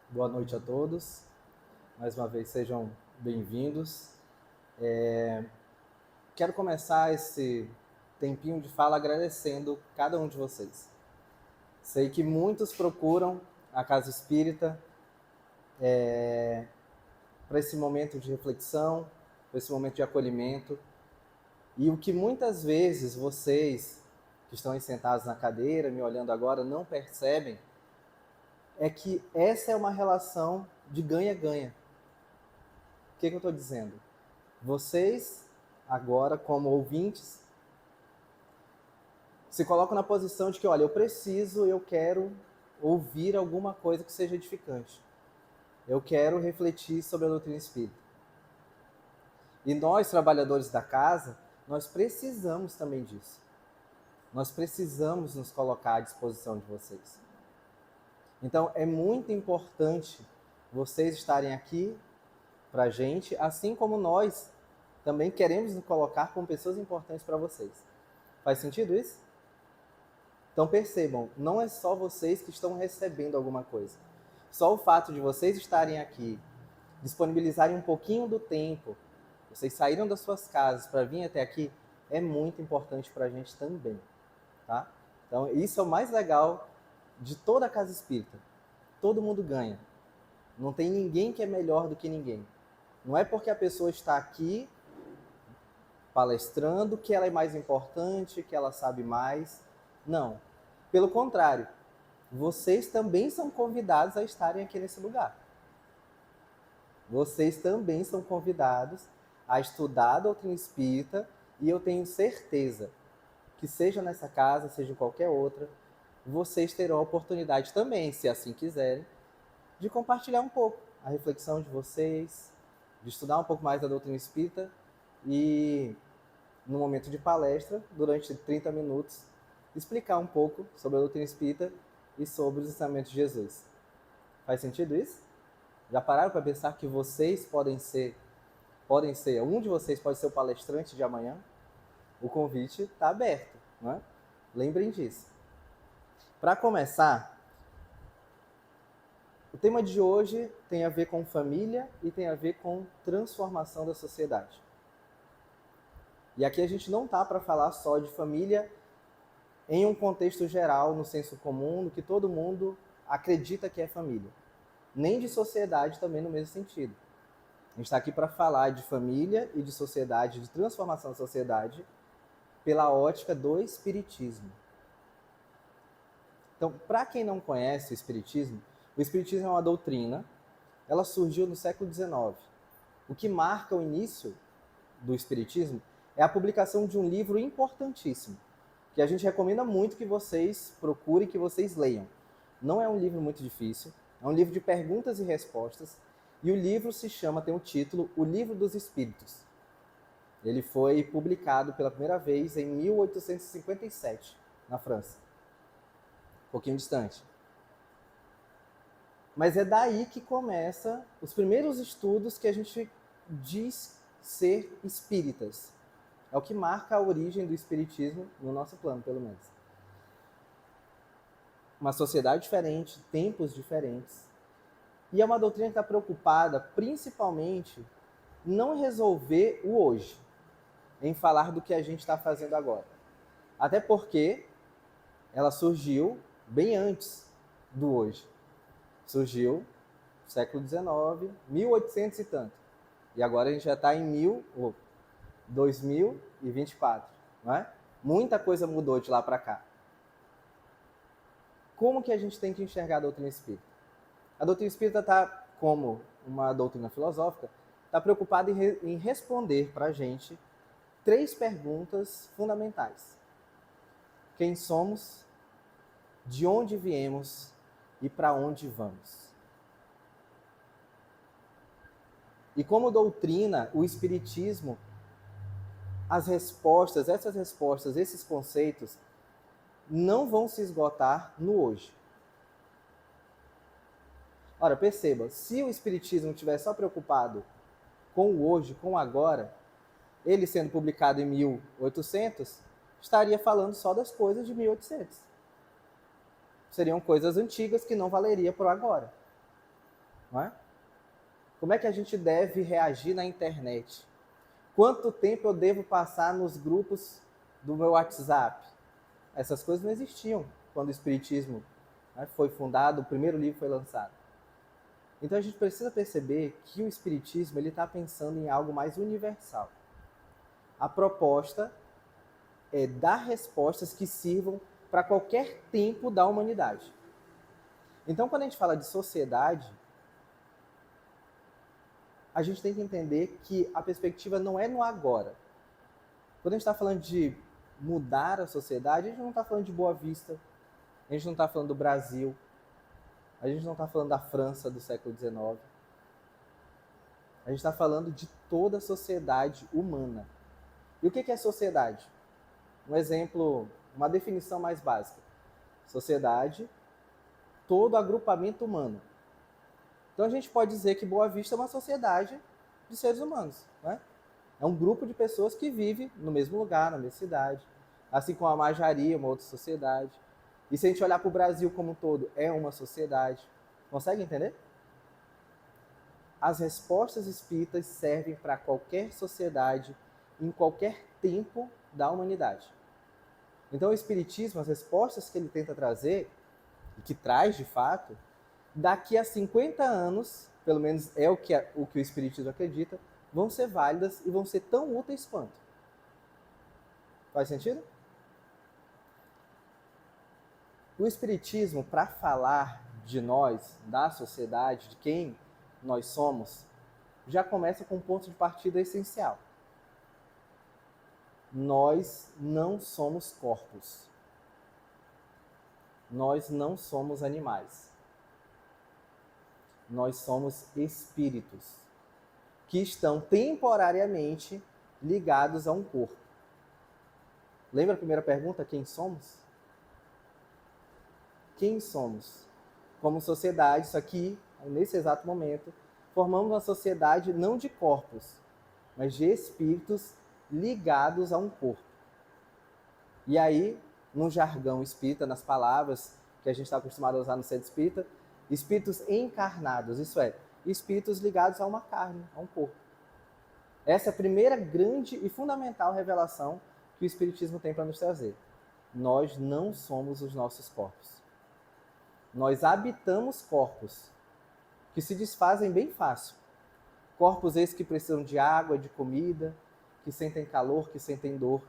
Boa noite a todos. Mais uma vez, sejam bem-vindos. Quero começar esse tempinho de fala agradecendo cada um de vocês. Sei que muitos procuram a Casa Espírita para esse momento de reflexão, para esse momento de acolhimento. E o que muitas vezes vocês que estão aí sentados na cadeira, me olhando agora, não percebem é que essa é uma relação de ganha-ganha. O que eu estou dizendo? Vocês, agora, como ouvintes, se colocam na posição de que, olha, eu quero ouvir alguma coisa que seja edificante. Eu quero refletir sobre a doutrina espírita. E nós, trabalhadores da casa, nós precisamos também disso. Nós precisamos nos colocar à disposição de vocês. Então, é muito importante vocês estarem aqui para a gente, assim como nós também queremos nos colocar como pessoas importantes para vocês. Faz sentido isso? Então percebam, não é só vocês que estão recebendo alguma coisa. Só o fato de vocês estarem aqui, disponibilizarem um pouquinho do tempo, vocês saíram das suas casas para vir até aqui, é muito importante para a gente também, tá? Então isso é o mais legal de toda a casa espírita. Todo mundo ganha. Não tem ninguém que é melhor do que ninguém. Não é porque a pessoa está aqui palestrando que ela é mais importante, que ela sabe mais. Não. Pelo contrário, vocês também são convidados a estarem aqui nesse lugar. Vocês também são convidados a estudar a doutrina espírita e eu tenho certeza que seja nessa casa, seja em qualquer outra, vocês terão a oportunidade também, se assim quiserem, de compartilhar um pouco a reflexão de vocês, de estudar um pouco mais da doutrina espírita e, no momento de palestra, durante 30 minutos, explicar um pouco sobre a doutrina espírita e sobre os ensinamentos de Jesus. Faz sentido isso? Já pararam para pensar que vocês podem ser, um de vocês pode ser o palestrante de amanhã? O convite está aberto, não é? Lembrem disso. Para começar, o tema de hoje tem a ver com família e tem a ver com transformação da sociedade. E aqui a gente não está para falar só de família em um contexto geral, no senso comum, no que todo mundo acredita que é família. Nem de sociedade também no mesmo sentido. A gente está aqui para falar de família e de sociedade, de transformação da sociedade, pela ótica do Espiritismo. Então, para quem não conhece o Espiritismo é uma doutrina, ela surgiu no século XIX. O que marca o início do Espiritismo é a publicação de um livro importantíssimo, que a gente recomenda muito que vocês procurem, que vocês leiam. Não é um livro muito difícil, é um livro de perguntas e respostas, e o livro se chama, tem o título, O Livro dos Espíritos. Ele foi publicado pela primeira vez em 1857, na França. Um pouquinho distante. Mas é daí que começa os primeiros estudos que a gente diz ser espíritas. É o que marca a origem do espiritismo no nosso plano, pelo menos. Uma sociedade diferente, tempos diferentes. E é uma doutrina que está preocupada, principalmente, não em resolver o hoje, em falar do que a gente está fazendo agora. Até porque ela surgiu bem antes do hoje. Surgiu no século XIX, 1800 e tanto. E agora a gente já está em 2024, não é? Muita coisa mudou de lá para cá. Como que a gente tem que enxergar a doutrina espírita? A doutrina espírita está, como uma doutrina filosófica, está preocupada em responder para a gente 3 perguntas fundamentais. Quem somos? De onde viemos? E para onde vamos? E como doutrina, o Espiritismo, essas respostas, esses conceitos, não vão se esgotar no hoje. Ora, perceba, se o Espiritismo estiver só preocupado com o hoje, com o agora, ele sendo publicado em 1800, estaria falando só das coisas de 1800. Seriam coisas antigas que não valeria para o agora. não é? Como é que a gente deve reagir na internet? Quanto tempo eu devo passar nos grupos do meu WhatsApp? Essas coisas não existiam quando o Espiritismo, né, foi fundado, o primeiro livro foi lançado. Então a gente precisa perceber que o Espiritismo está pensando em algo mais universal. A proposta é dar respostas que sirvam para qualquer tempo da humanidade. Então, quando a gente fala de sociedade, a gente tem que entender que a perspectiva não é no agora. Quando a gente está falando de mudar a sociedade, a gente não está falando de Boa Vista, a gente não está falando do Brasil, a gente não está falando da França do século XIX. A gente está falando de toda a sociedade humana. E o que é sociedade? Um exemplo, uma definição mais básica. Sociedade, todo agrupamento humano. Então a gente pode dizer que Boa Vista é uma sociedade de seres humanos, né? É um grupo de pessoas que vive no mesmo lugar, na mesma cidade. Assim como a Majaria, uma outra sociedade. E se a gente olhar para o Brasil como um todo, é uma sociedade. Consegue entender? As respostas espíritas servem para qualquer sociedade, em qualquer tempo da humanidade. Então o Espiritismo, as respostas que ele tenta trazer, e que traz de fato, daqui a 50 anos, pelo menos é o que o Espiritismo acredita, vão ser válidas e vão ser tão úteis quanto. Faz sentido? O Espiritismo, para falar de nós, da sociedade, de quem nós somos, já começa com um ponto de partida essencial. Nós não somos corpos. Nós não somos animais. Nós somos espíritos que estão temporariamente ligados a um corpo. Lembra a primeira pergunta? Quem somos? Quem somos? Como sociedade, isso aqui, nesse exato momento, formamos uma sociedade não de corpos, mas de espíritos ligados a um corpo. E aí, no jargão espírita, nas palavras que a gente está acostumado a usar no centro espírita, espíritos encarnados, isso é, espíritos ligados a uma carne, a um corpo. Essa é a primeira grande e fundamental revelação que o Espiritismo tem para nos trazer. Nós não somos os nossos corpos. Nós habitamos corpos que se desfazem bem fácil. Corpos esses que precisam de água, de comida, que sentem calor, que sentem dor.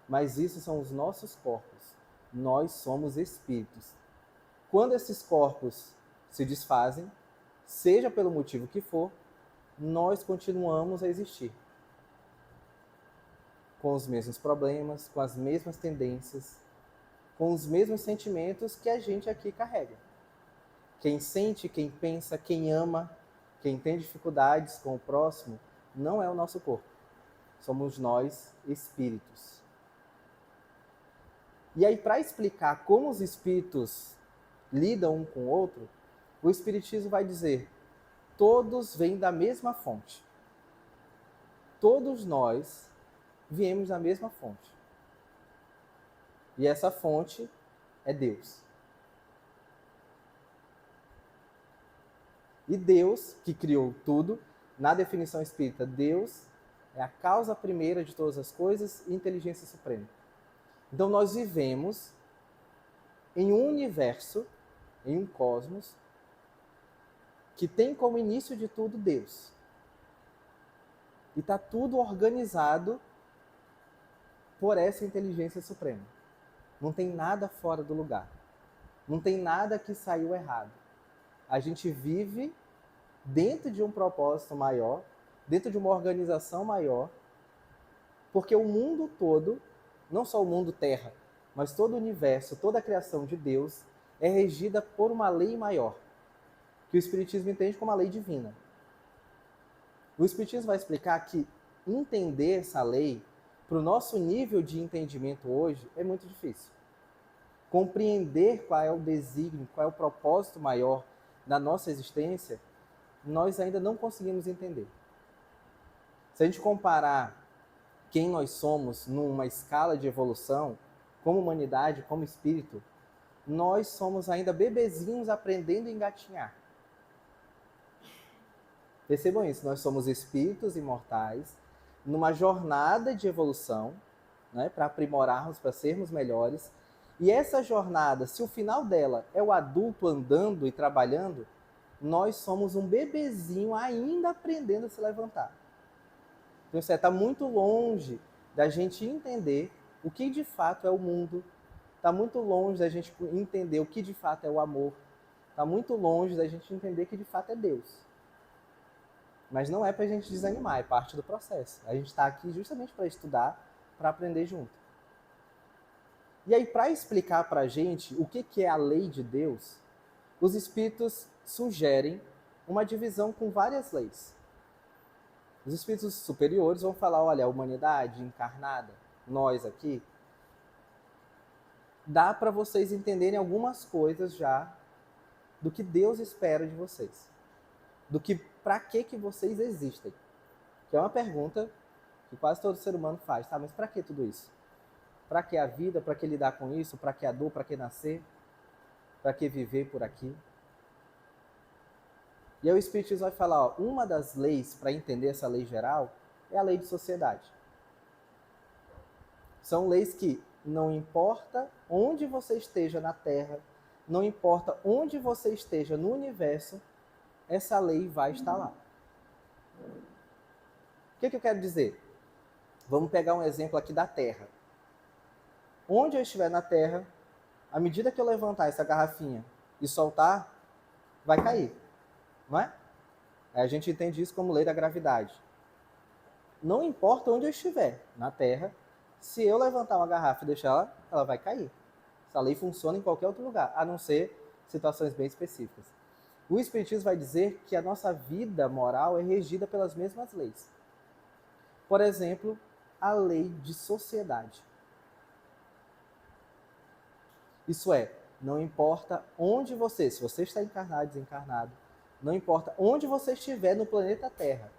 Mas isso são os nossos corpos. Nós somos espíritos. Quando esses corpos se desfazem, seja pelo motivo que for, nós continuamos a existir. Com os mesmos problemas, com as mesmas tendências, com os mesmos sentimentos que a gente aqui carrega. Quem sente, quem pensa, quem ama, quem tem dificuldades com o próximo, não é o nosso corpo. Somos nós, espíritos. E aí, para explicar como os espíritos lidam um com o outro, o Espiritismo vai dizer: todos vêm da mesma fonte. Todos nós viemos da mesma fonte. E essa fonte é Deus. E Deus, que criou tudo, na definição espírita, Deus é a causa primeira de todas as coisas e inteligência suprema. Então nós vivemos em um universo, em um cosmos, que tem como início de tudo Deus. E está tudo organizado por essa inteligência suprema. Não tem nada fora do lugar. Não tem nada que saiu errado. A gente vive dentro de um propósito maior, dentro de uma organização maior, porque o mundo todo, não só o mundo Terra, mas todo o universo, toda a criação de Deus é regida por uma lei maior, que o Espiritismo entende como a lei divina. O Espiritismo vai explicar que entender essa lei, para o nosso nível de entendimento hoje, é muito difícil. Compreender qual é o desígnio, qual é o propósito maior da nossa existência, nós ainda não conseguimos entender. Se a gente comparar quem nós somos numa escala de evolução, como humanidade, como espírito, nós somos ainda bebezinhos aprendendo a engatinhar. Percebam isso, nós somos espíritos imortais numa jornada de evolução, né, para aprimorarmos, para sermos melhores. E essa jornada, se o final dela é o adulto andando e trabalhando, nós somos um bebezinho ainda aprendendo a se levantar. Então isso está muito longe da gente entender o que de fato é o mundo, está muito longe da gente entender o que de fato é o amor, está muito longe da gente entender que de fato é Deus. Mas não é para a gente desanimar, é parte do processo. A gente está aqui justamente para estudar, para aprender junto. E aí, para explicar para a gente o que é a lei de Deus, os espíritos sugerem uma divisão com várias leis. Os espíritos superiores vão falar, olha, a humanidade encarnada, nós aqui, dá para vocês entenderem algumas coisas já do que Deus espera de vocês. Do que, para que vocês existem. Que é uma pergunta que quase todo ser humano faz, tá? Mas para que tudo isso? Para que a vida? Para que lidar com isso? Para que a dor? Para que nascer? Para que viver por aqui? E aí o Espiritismo vai falar, ó, uma das leis, para entender essa lei geral, é a lei de sociedade. São leis que não importa onde você esteja na Terra, não importa onde você esteja no universo, essa lei vai estar lá. O que eu quero dizer? Vamos pegar um exemplo aqui da Terra. Onde eu estiver na Terra, à medida que eu levantar essa garrafinha e soltar, vai cair, não é? A gente entende isso como lei da gravidade. Não importa onde eu estiver na Terra, se eu levantar uma garrafa e deixar ela vai cair. Essa lei funciona em qualquer outro lugar, a não ser situações bem específicas. O Espiritismo vai dizer que a nossa vida moral é regida pelas mesmas leis. Por exemplo, a lei de sociedade. Isso é, não importa onde você, se você está encarnado, desencarnado, não importa onde você estiver no planeta Terra,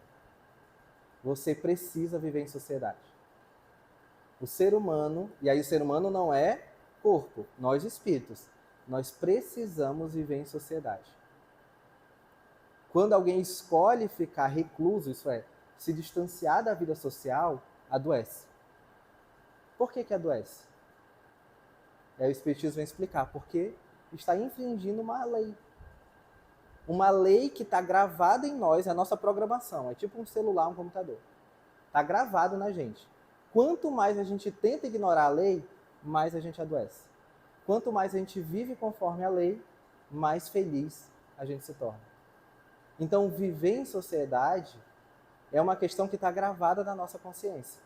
você precisa viver em sociedade. O ser humano, e aí o ser humano não é corpo, nós espíritos, nós precisamos viver em sociedade. Quando alguém escolhe ficar recluso, isso é, se distanciar da vida social, adoece. Por que adoece? Aí o Espiritismo vem explicar, porque está infringindo uma lei. Uma lei que está gravada em nós, é a nossa programação. É tipo um celular, um computador. Está gravado na gente. Quanto mais a gente tenta ignorar a lei, mais a gente adoece. Quanto mais a gente vive conforme a lei, mais feliz a gente se torna. Então, viver em sociedade é uma questão que está gravada na nossa consciência.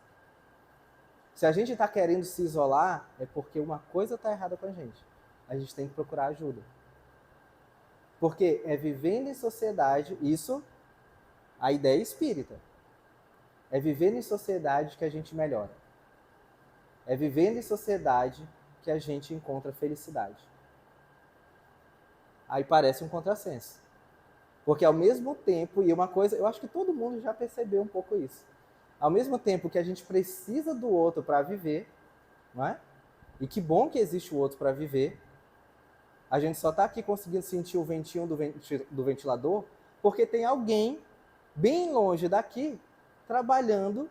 Se a gente está querendo se isolar, é porque uma coisa está errada com a gente. A gente tem que procurar ajuda. Porque é vivendo em sociedade, isso, a ideia espírita. É vivendo em sociedade que a gente melhora. É vivendo em sociedade que a gente encontra felicidade. Aí parece um contrassenso. Porque ao mesmo tempo, e uma coisa, eu acho que todo mundo já percebeu um pouco isso. Ao mesmo tempo que a gente precisa do outro para viver, não é? E que bom que existe o outro para viver, a gente só está aqui conseguindo sentir o ventinho do ventilador porque tem alguém bem longe daqui trabalhando,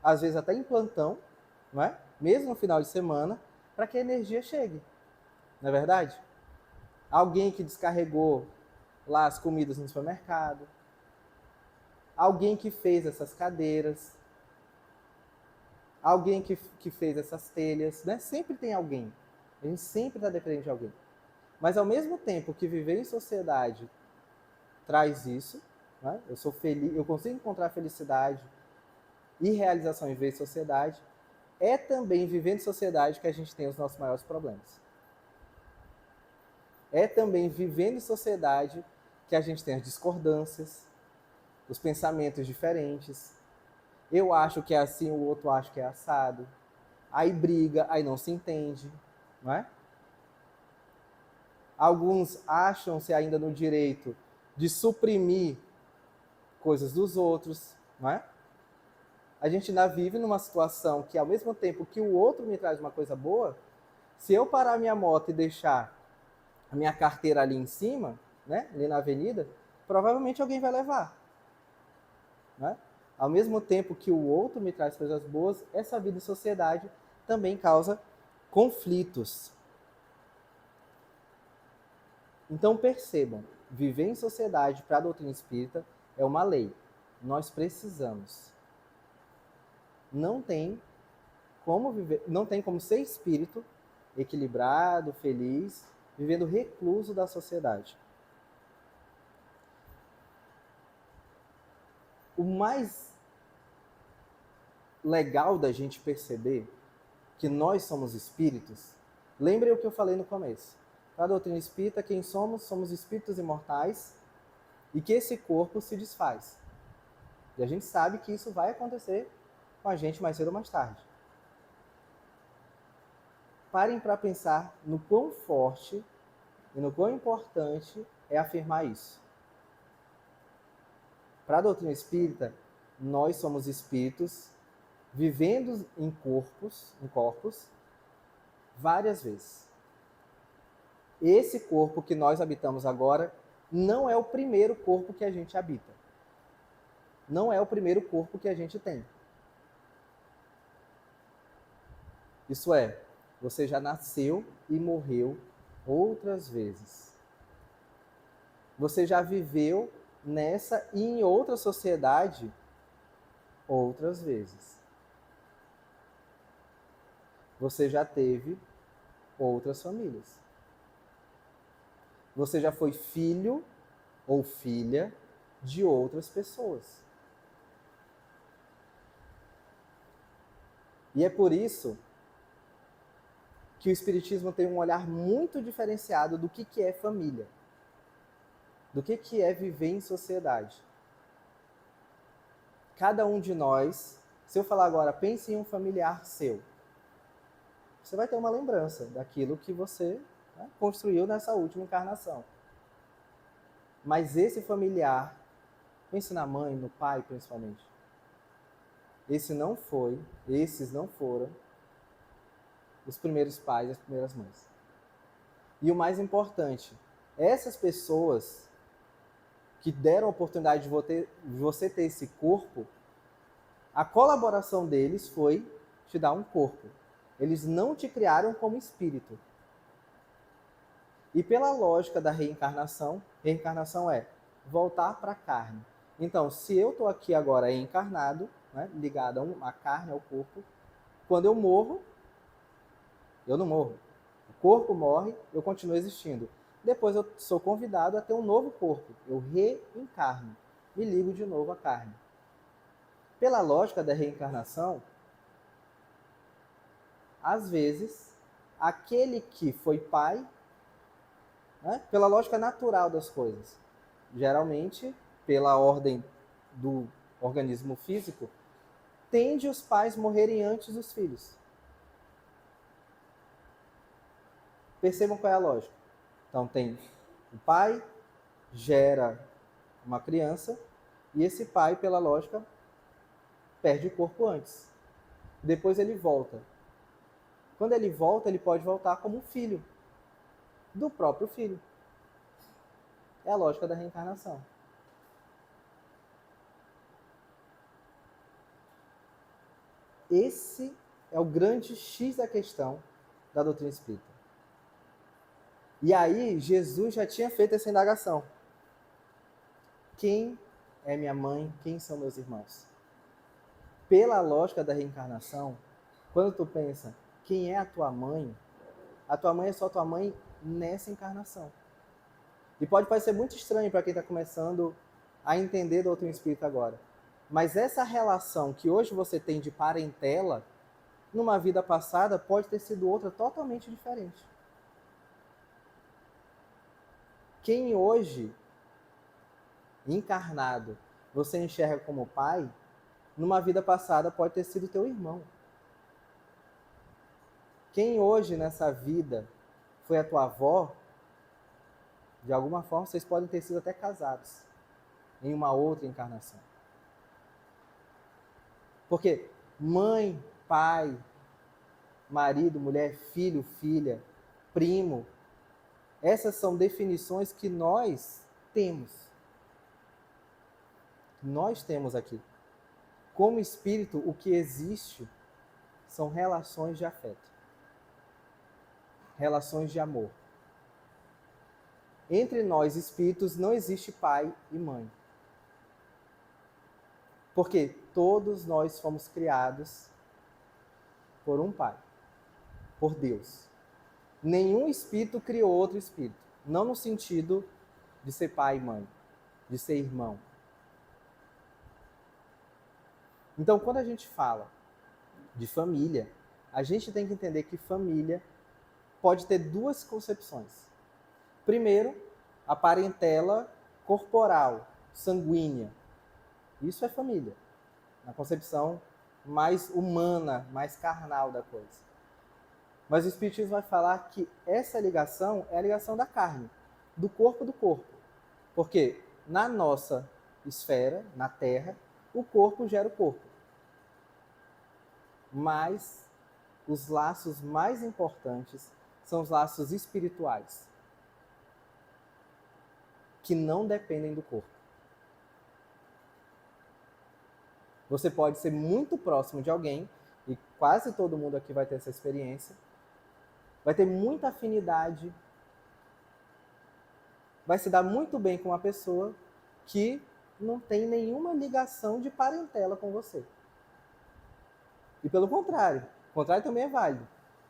às vezes até em plantão, não é? Mesmo no final de semana, para que a energia chegue. Não é verdade? Alguém que descarregou lá as comidas no supermercado, alguém que fez essas cadeiras, alguém que fez essas telhas, né? Sempre tem alguém. A gente sempre está dependendo de alguém. Mas ao mesmo tempo que viver em sociedade traz isso, né? Eu sou feliz, eu consigo encontrar felicidade e realização em viver em sociedade, é também vivendo em sociedade que a gente tem os nossos maiores problemas. É também vivendo em sociedade que a gente tem as discordâncias, os pensamentos diferentes. Eu acho que é assim, o outro acha que é assado. Aí briga, aí não se entende, não é? Alguns acham-se ainda no direito de suprimir coisas dos outros, não é? A gente ainda vive numa situação que, ao mesmo tempo que o outro me traz uma coisa boa, se eu parar minha moto e deixar a minha carteira ali em cima, né, ali na avenida, provavelmente alguém vai levar. né? Ao mesmo tempo que o outro me traz coisas boas, essa vida em sociedade também causa conflitos. Então percebam, viver em sociedade para a doutrina espírita é uma lei. Nós precisamos. Não tem como viver, não tem como ser espírito equilibrado, feliz, vivendo recluso da sociedade. O mais legal da gente perceber que nós somos espíritos, lembrem o que eu falei no começo. Para a doutrina espírita, quem somos? Somos espíritos imortais e que esse corpo se desfaz. E a gente sabe que isso vai acontecer com a gente mais cedo ou mais tarde. Parem para pensar no quão forte e no quão importante é afirmar isso. Para a doutrina espírita, nós somos espíritos vivendo em corpos, várias vezes. Esse corpo que nós habitamos agora não é o primeiro corpo que a gente habita. Não é o primeiro corpo que a gente tem. Isso é, você já nasceu e morreu outras vezes. Você já viveu nessa e em outra sociedade outras vezes. Você já teve outras famílias. Você já foi filho ou filha de outras pessoas. E é por isso que o Espiritismo tem um olhar muito diferenciado do que é família, do que é viver em sociedade. Cada um de nós, se eu falar agora, pense em um familiar seu, você vai ter uma lembrança daquilo que você construiu nessa última encarnação. Mas esse familiar, pense na mãe, no pai principalmente, esses não foram os primeiros pais e as primeiras mães. E o mais importante, essas pessoas que deram a oportunidade de você ter esse corpo, a colaboração deles foi te dar um corpo. Eles não te criaram como espírito. E pela lógica da reencarnação é voltar para a carne. Então, se eu estou aqui agora encarnado, ligado à carne, ao corpo, quando eu morro, eu não morro. O corpo morre, eu continuo existindo. Depois eu sou convidado a ter um novo corpo. Eu reencarno, me ligo de novo à carne. Pela lógica da reencarnação, às vezes, aquele que foi pai, pela lógica natural das coisas, geralmente, pela ordem do organismo físico, tende os pais morrerem antes dos filhos. Percebam qual é a lógica. Então tem o pai, gera uma criança, e esse pai, pela lógica, perde o corpo antes. Depois ele volta. Quando ele volta, ele pode voltar como filho do próprio filho. É a lógica da reencarnação. Esse é o grande X da questão da doutrina espírita. E aí, Jesus já tinha feito essa indagação. Quem é minha mãe? Quem são meus irmãos? Pela lógica da reencarnação, quando tu pensa, quem é a tua mãe é só tua mãe nessa encarnação. E pode parecer muito estranho para quem está começando a entender a doutrina espírita agora. Mas essa relação que hoje você tem de parentela, numa vida passada, pode ter sido outra totalmente diferente. Quem hoje, encarnado, você enxerga como pai, numa vida passada pode ter sido teu irmão. Quem hoje nessa vida foi a tua avó, de alguma forma vocês podem ter sido até casados em uma outra encarnação. Porque mãe, pai, marido, mulher, filho, filha, primo, essas são definições que nós temos. nós temos aqui. Como espírito, o que existe são relações de afeto, relações de amor. Entre nós, espíritos, não existe pai e mãe. Porque todos nós fomos criados por um pai, por Deus. Nenhum espírito criou outro espírito. Não no sentido de ser pai e mãe, de ser irmão. Então, quando a gente fala de família, a gente tem que entender que família pode ter duas concepções. Primeiro, a parentela corporal, sanguínea. Isso é família, na concepção mais humana, mais carnal da coisa. Mas o Espiritismo vai falar que essa ligação é a ligação da carne, do corpo. Porque na nossa esfera, na Terra, o corpo gera o corpo. Mas os laços mais importantes são os laços espirituais, que não dependem do corpo. Você pode ser muito próximo de alguém, e quase todo mundo aqui vai ter essa experiência, vai ter muita afinidade, vai se dar muito bem com uma pessoa que não tem nenhuma ligação de parentela com você. E pelo contrário, o contrário também é válido.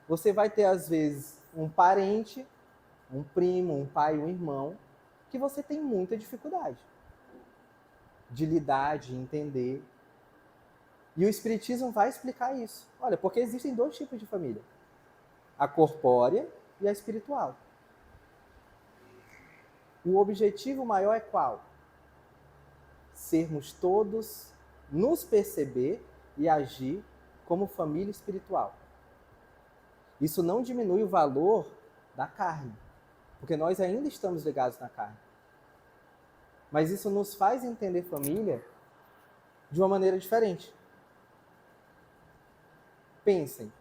Você vai ter, às vezes, um parente, um primo, um pai, um irmão, que você tem muita dificuldade de lidar, de entender. E o Espiritismo vai explicar isso. Olha, porque existem dois tipos de família. A corpórea e a espiritual. O objetivo maior é qual? Sermos todos, nos perceber e agir como família espiritual. Isso não diminui o valor da carne, porque nós ainda estamos ligados na carne. Mas isso nos faz entender família de uma maneira diferente. Pensem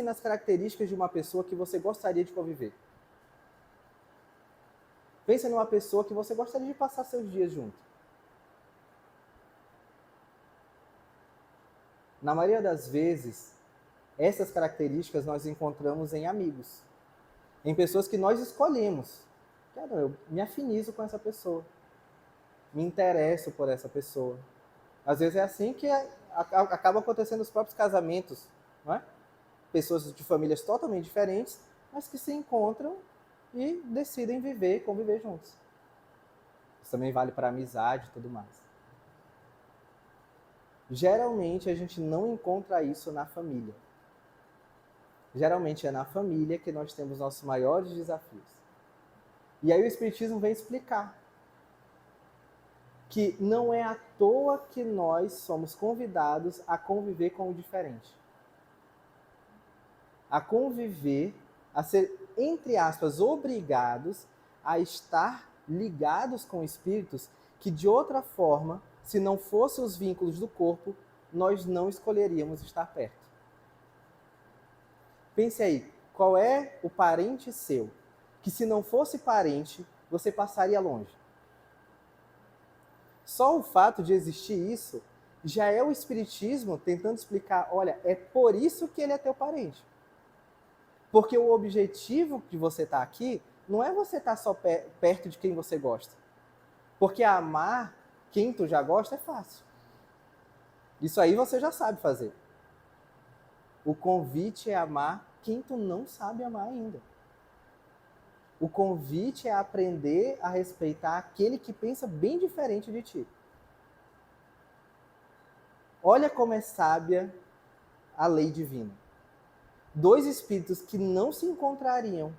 nas características de uma pessoa que você gostaria de conviver. Pense numa pessoa que você gostaria de passar seus dias junto. Na maioria das vezes, essas características nós encontramos em amigos, em pessoas que nós escolhemos. Eu me afinizo com essa pessoa, me interesso por essa pessoa. Às vezes é assim que acaba acontecendo nos próprios casamentos, não é? Pessoas de famílias totalmente diferentes, mas que se encontram e decidem viver, conviver juntos. Isso também vale para amizade e tudo mais. Geralmente a gente não encontra isso na família. Geralmente é na família que nós temos nossos maiores desafios. E aí o Espiritismo vem explicar que não é à toa que nós somos convidados a conviver com o diferente. A conviver, a ser, entre aspas, obrigados a estar ligados com espíritos que, de outra forma, se não fossem os vínculos do corpo, nós não escolheríamos estar perto. Pense aí, qual é o parente seu que, se não fosse parente, você passaria longe? Só o fato de existir isso já é o Espiritismo tentando explicar, olha, é por isso que ele é teu parente. Porque o objetivo de você estar aqui não é você estar só perto de quem você gosta. Porque amar quem tu já gosta é fácil. Isso aí você já sabe fazer. O convite é amar quem tu não sabe amar ainda. O convite é aprender a respeitar aquele que pensa bem diferente de ti. Olha como é sábia a lei divina. Dois espíritos que não se encontrariam,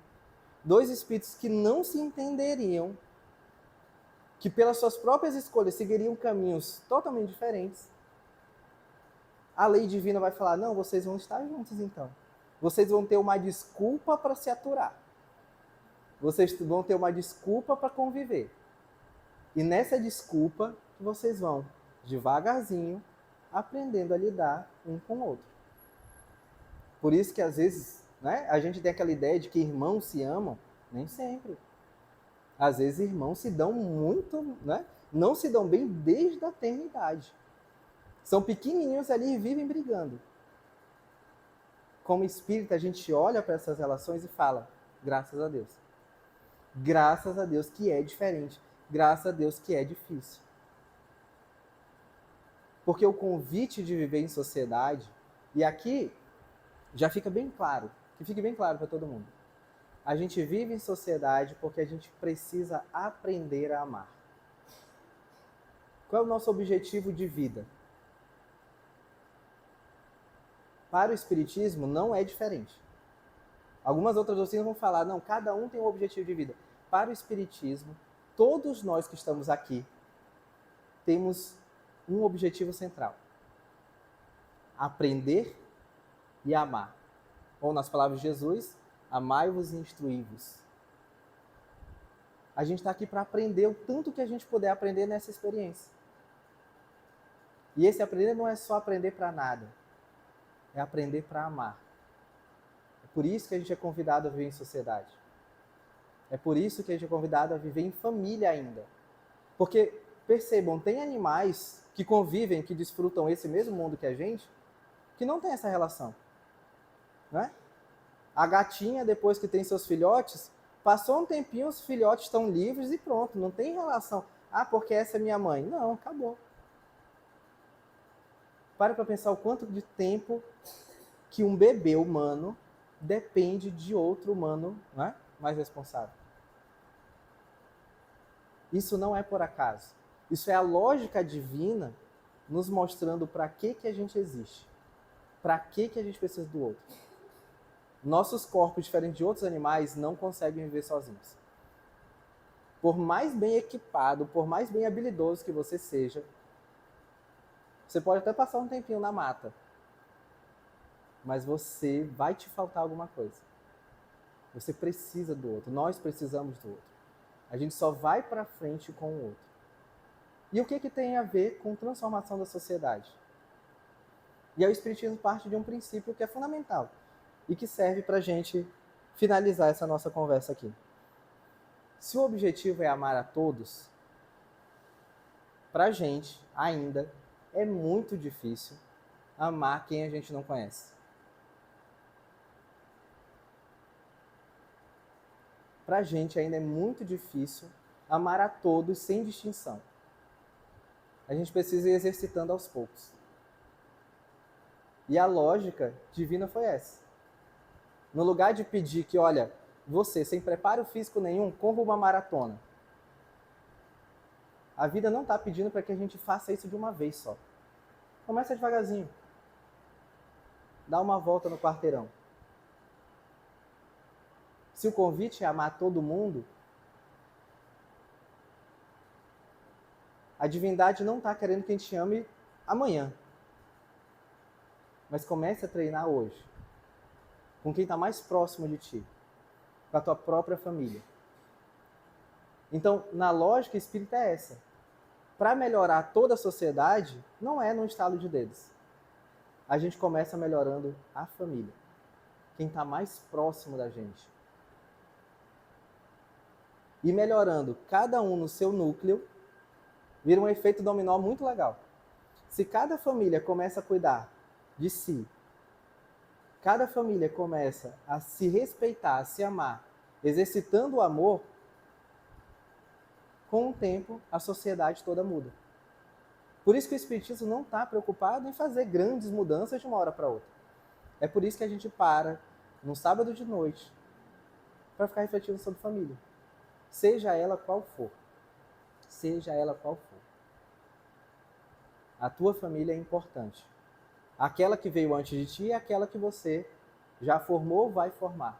dois espíritos que não se entenderiam, que pelas suas próprias escolhas seguiriam caminhos totalmente diferentes, a lei divina vai falar, não, vocês vão estar juntos então. Vocês vão ter uma desculpa para se aturar. Vocês vão ter uma desculpa para conviver. E nessa desculpa, vocês vão, devagarzinho, aprendendo a lidar um com o outro. Por isso que às vezes, né, a gente tem aquela ideia de que irmãos se amam. Nem sempre. Às vezes irmãos se dão muito, né? Não se dão bem desde a eternidade. São pequenininhos ali e vivem brigando. Como espírita, a gente olha para essas relações e fala, graças a Deus. Graças a Deus que é diferente. Graças a Deus que é difícil. Porque o convite de viver em sociedade, e aqui já fica bem claro, que fique bem claro para todo mundo. A gente vive em sociedade porque a gente precisa aprender a amar. Qual é o nosso objetivo de vida? Para o Espiritismo não é diferente. Algumas outras doutrinas vão falar, não, cada um tem um objetivo de vida. Para o Espiritismo, todos nós que estamos aqui temos um objetivo central. Aprender e amar. Ou nas palavras de Jesus, amai-vos e instruí-vos. A gente está aqui para aprender o tanto que a gente puder aprender nessa experiência. E esse aprender não é só aprender para nada, é aprender para amar. É por isso que a gente é convidado a viver em sociedade. É por isso que a gente é convidado a viver em família ainda. Porque, percebam, tem animais que convivem, que desfrutam esse mesmo mundo que a gente, que não tem essa relação. Né? A gatinha, depois que tem seus filhotes, passou um tempinho, os filhotes estão livres e pronto, não tem relação. Ah, porque essa é minha mãe. Não, acabou. Para pensar o quanto de tempo que um bebê humano depende de outro humano, né, mais responsável. Isso não é por acaso. Isso é a lógica divina nos mostrando para que a gente existe. Para que a gente precisa do outro. Nossos corpos, diferentes de outros animais, não conseguem viver sozinhos. Por mais bem equipado, por mais bem habilidoso que você seja, você pode até passar um tempinho na mata, mas você vai te faltar alguma coisa. Você precisa do outro, nós precisamos do outro. A gente só vai para frente com o outro. E o que tem a ver com transformação da sociedade? E aí o Espiritismo parte de um princípio que é fundamental e que serve para a gente finalizar essa nossa conversa aqui. Se o objetivo é amar a todos, para a gente ainda é muito difícil amar quem a gente não conhece. Para a gente ainda é muito difícil amar a todos sem distinção. A gente precisa ir exercitando aos poucos. E a lógica divina foi essa. No lugar de pedir que, olha, você, sem preparo físico nenhum, corra uma maratona. A vida não está pedindo para que a gente faça isso de uma vez só. Começa devagarzinho. Dá uma volta no quarteirão. Se o convite é amar todo mundo, a divindade não está querendo que a gente ame amanhã. Mas comece a treinar hoje. Com quem está mais próximo de ti. Com a tua própria família. Então, na lógica espírita é essa. Para melhorar toda a sociedade, não é num estalo de dedos. A gente começa melhorando a família. Quem está mais próximo da gente. E melhorando cada um no seu núcleo, vira um efeito dominó muito legal. Se cada família começa a cuidar de si, cada família começa a se respeitar, a se amar, exercitando o amor, com o tempo a sociedade toda muda. Por isso que o Espiritismo não está preocupado em fazer grandes mudanças de uma hora para outra. É por isso que a gente para, no sábado de noite, para ficar refletindo sobre família. Seja ela qual for. Seja ela qual for. A tua família é importante. Aquela que veio antes de ti é aquela que você já formou ou vai formar.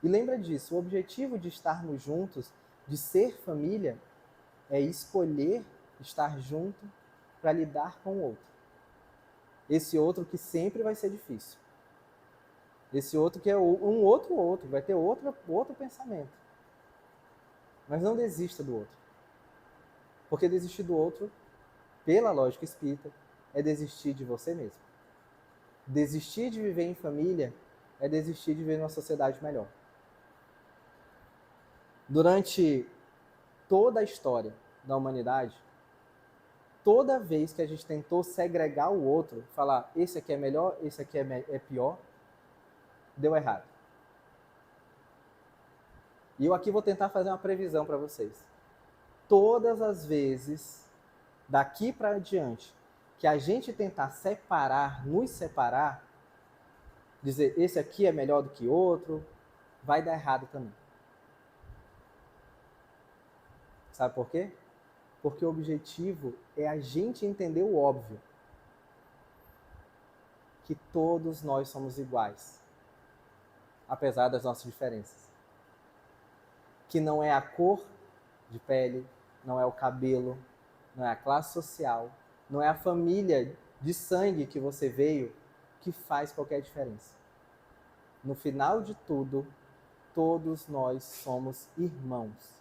E lembra disso, o objetivo de estarmos juntos, de ser família, é escolher estar junto para lidar com o outro. Esse outro que sempre vai ser difícil. Esse outro que é um outro, vai ter outro pensamento. Mas não desista do outro. Porque desistir do outro, pela lógica espírita, é desistir de você mesmo. Desistir de viver em família é desistir de viver numa sociedade melhor. Durante toda a história da humanidade, toda vez que a gente tentou segregar o outro, falar esse aqui é melhor, esse aqui é pior, deu errado. E eu aqui vou tentar fazer uma previsão para vocês. Todas as vezes, daqui para adiante, que a gente tentar separar, nos separar, dizer esse aqui é melhor do que outro, vai dar errado também. Sabe por quê? Porque o objetivo é a gente entender o óbvio. Que todos nós somos iguais, apesar das nossas diferenças. Que não é a cor de pele, não é o cabelo, não é a classe social, não é a família de sangue que você veio que faz qualquer diferença. No final de tudo, todos nós somos irmãos.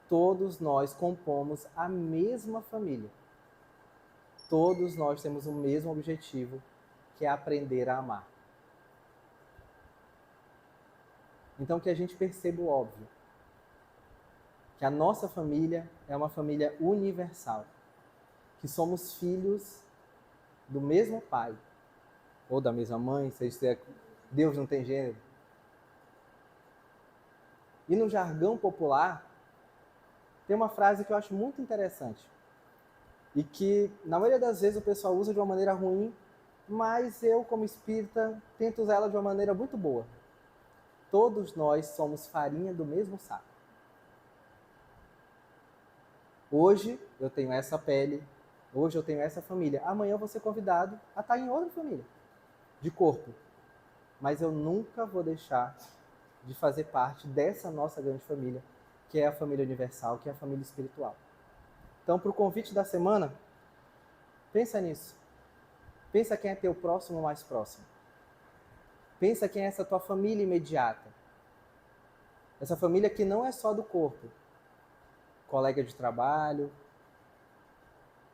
Todos nós compomos a mesma família. Todos nós temos o mesmo objetivo, que é aprender a amar. Então que a gente perceba o óbvio. Que a nossa família é uma família universal. Que somos filhos do mesmo pai. Ou da mesma mãe, seja Deus não tem gênero. E no jargão popular, tem uma frase que eu acho muito interessante. E que, na maioria das vezes, o pessoal usa de uma maneira ruim, mas eu, como espírita, tento usar ela de uma maneira muito boa. Todos nós somos farinha do mesmo saco. Hoje eu tenho essa pele, hoje eu tenho essa família. Amanhã eu vou ser convidado a estar em outra família, de corpo. Mas eu nunca vou deixar de fazer parte dessa nossa grande família, que é a família universal, que é a família espiritual. Então, para o convite da semana, pensa nisso. Pensa quem é teu próximo mais próximo. Pensa quem é essa tua família imediata. Essa família que não é só do corpo. Colega de trabalho,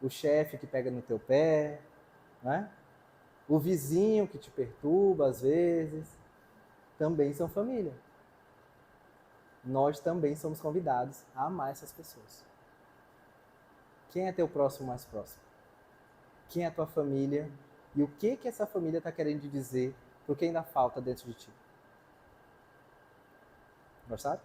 o chefe que pega no teu pé, né? O vizinho que te perturba às vezes, também são família. Nós também somos convidados a amar essas pessoas. Quem é teu próximo mais próximo? Quem é a tua família? E o que essa família está querendo te dizer para o que ainda falta dentro de ti? Gostaram?